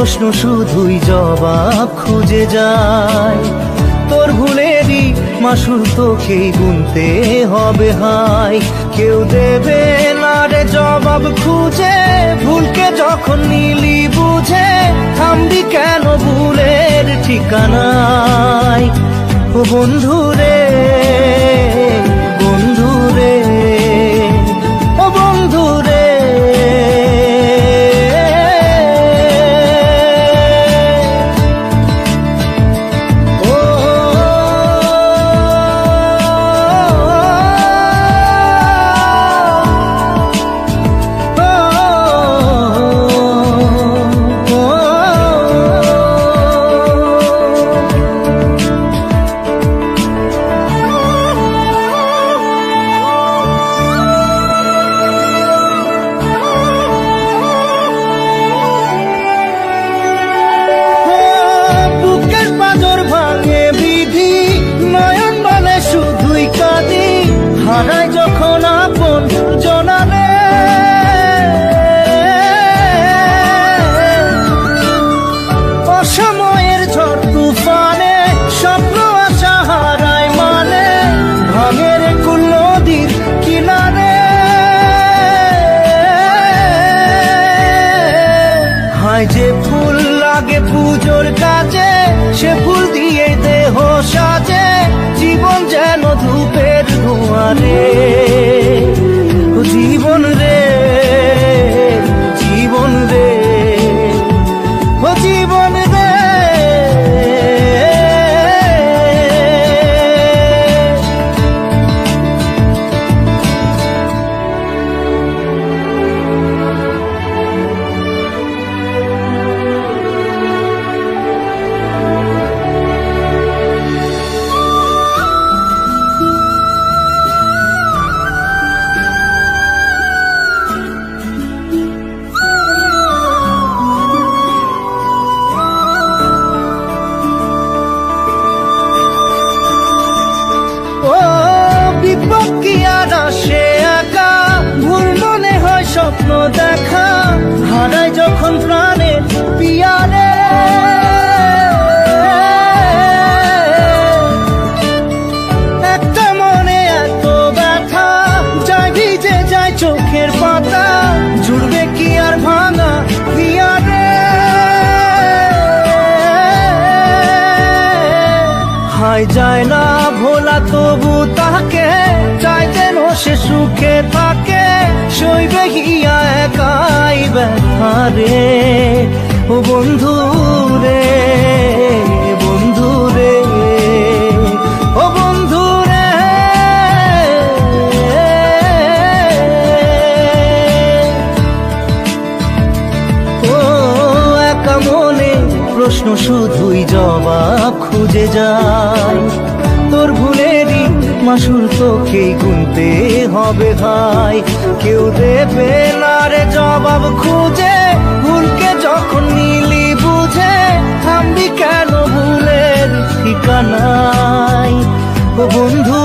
প্রশ্ন শুধুই জবাব খুঁজে যায়। তোর ভুলেরই মাসুল তোকেই গুনতে হবে হাই। কেউ দেবে না রে জবাব খুঁজে, ভুলকে যখন নিলি বুঝে থামবি কেন ভুলের ঠিকানায়। ও বন্ধু রে, বন্ধু রে, ও বন্ধু রে। হারাই যখন আপন জনারে, অসময়ের ঝড় তুফানে স্বপ্ন আশা হারায় মানে, ভাঙের কুল নদীর কিনারে। হায় যে ফুল লাগে পুজোর কাজে, সে ফুল দিয়ে দেহ সাজে, জীবন যেন ধূপের ধোঁয়ারে। জীবন রে, জীবন রে, ও জীবন রে। স্বপ্ন দেখা হারায় যখন প্রাণে পিয়ারে, একটা মনে এত ব্যথা যায় ভিজে যায় চোখের পাতা, জুড়বে কি আর ভাঙা পিয়ারে। হায় যায় না ভোলা তবু তাকে চাই যেন সে সুখে থাকে, সইবে গিয়া একাই ব্যথা রে। ও বন্ধু রে, বন্ধু রে, ও বন্ধু রে। ও একা মনে প্রশ্ন শুধুই জবাব খুঁজে যায়। তোর ভুলেরই মাসুল তোকেই গুনতে হবে ভাই। কেউ দেবে না রে জবাব খুঁজে, ভুলকে যখন নিলি বুঝে থামবি কেন ভুলের ঠিকানায়। ও বন্ধু